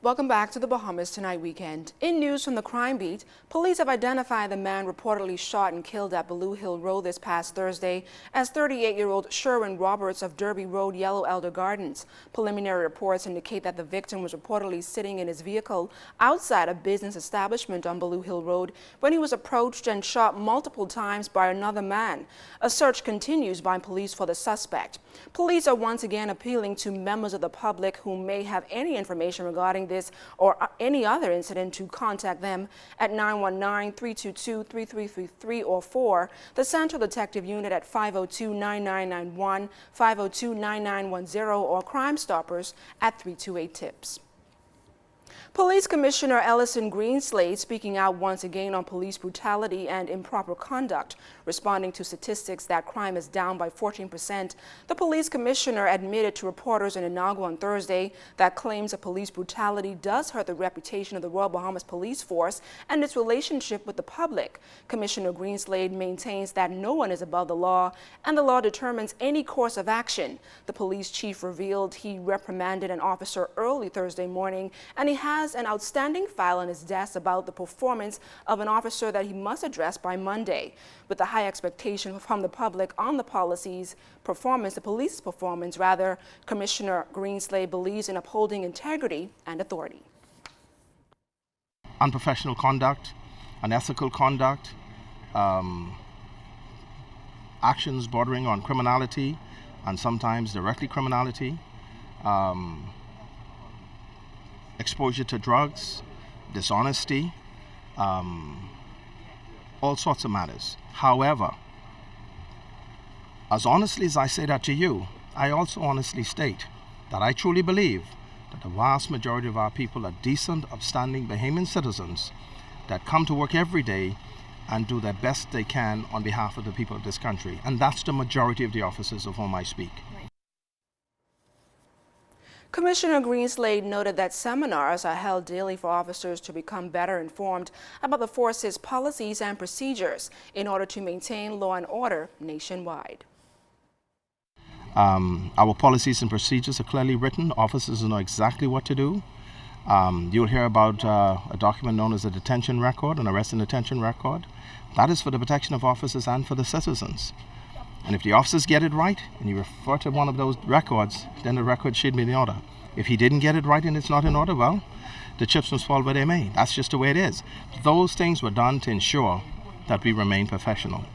Welcome back to the Bahamas Tonight Weekend. In news from the crime beat, police have identified the man reportedly shot and killed at Blue Hill Road this past Thursday as 38-year-old Sherwin Roberts of Derby Road, Yellow Elder Gardens. Preliminary reports indicate that the victim was reportedly sitting in his vehicle outside a business establishment on Blue Hill Road when he was approached and shot multiple times by another man. A search continues by police for the suspect. Police are once again appealing to members of the public who may have any information regarding this or any other incident to contact them at 919-322-3333 or 4, the Central Detective Unit at 502-9991, 502-9910, or Crime Stoppers at 328-TIPS. Police Commissioner Ellison Greenslade speaking out once again on police brutality and improper conduct, responding to statistics that crime is down by 14%. The police commissioner admitted to reporters in Inagua on Thursday that claims of police brutality does hurt the reputation of the Royal Bahamas Police Force and its relationship with the public. Commissioner Greenslade maintains that no one is above the law and the law determines any course of action. The police chief revealed he reprimanded an officer early Thursday morning, and he has an outstanding file on his desk about the performance of an officer that he must address by Monday. With the high expectation from the public on the policy's performance, the police's performance rather, Commissioner Greenslade believes in upholding integrity and authority. Unprofessional conduct, unethical conduct, actions bordering on criminality and sometimes directly criminality, exposure to drugs, dishonesty, all sorts of matters. However, as honestly as I say that to you, I also honestly state that I truly believe that the vast majority of our people are decent, upstanding Bahamian citizens that come to work every day and do their best they can on behalf of the people of this country. And that's the majority of the officers of whom I speak. Commissioner Greenslade noted that seminars are held daily for officers to become better informed about the force's policies and procedures in order to maintain law and order nationwide. Our policies and procedures are clearly written. Officers know exactly what to do. You'll hear about a document known as a detention record, an arrest and detention record. That is for the protection of officers and for the citizens. And if the officers get it right and you refer to one of those records, then the record should be in order. If he didn't get it right and it's not in order, well, the chips must fall where they may. That's just the way it is. Those things were done to ensure that we remain professional.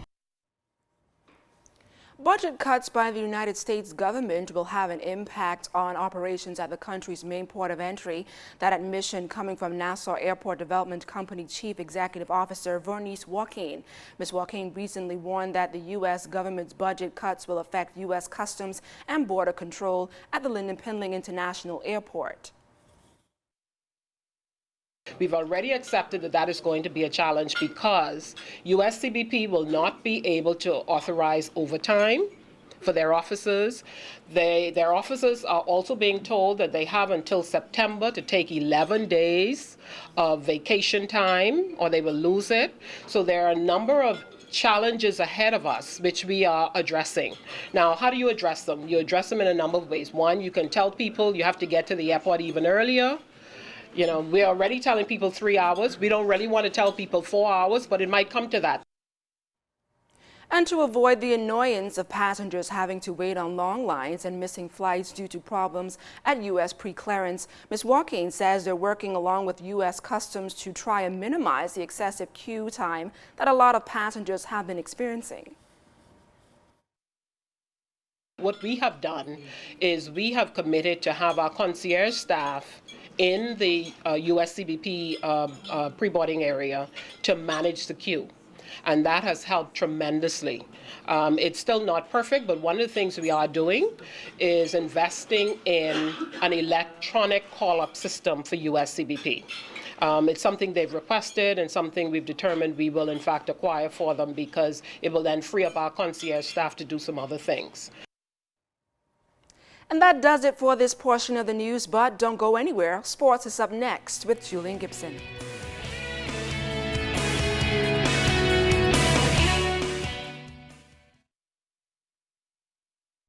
Budget cuts by the United States government will have an impact on operations at the country's main port of entry. That admission coming from Nassau Airport Development Company Chief Executive Officer Vernice Joaquin. Ms. Joaquin recently warned that the U.S. government's budget cuts will affect U.S. Customs and Border Control at the Lynden Pindling International Airport. We've already accepted that that is going to be a challenge because USCBP will not be able to authorize overtime for their officers. Their officers are also being told that they have until September to take 11 days of vacation time or they will lose it. So there are a number of challenges ahead of us, which we are addressing. Now, how do you address them? You address them in a number of ways. One, you can tell people you have to get to the airport even earlier. You know, we're already telling people 3 hours. We don't really want to tell people 4 hours, but it might come to that. And to avoid the annoyance of passengers having to wait on long lines and missing flights due to problems at U.S. pre-clearance, Ms. Joaquin says they're working along with U.S. Customs to try and minimize the excessive queue time that a lot of passengers have been experiencing. What we have done is we have committed to have our concierge staff in the USCBP pre-boarding area to manage the queue. And that has helped tremendously. It's still not perfect, but one of the things we are doing is investing in an electronic call-up system for USCBP. It's something they've requested and something we've determined we will in fact acquire for them because it will then free up our concierge staff to do some other things. And that does it for this portion of the news, but don't go anywhere. Sports is up next with Julian Gibson.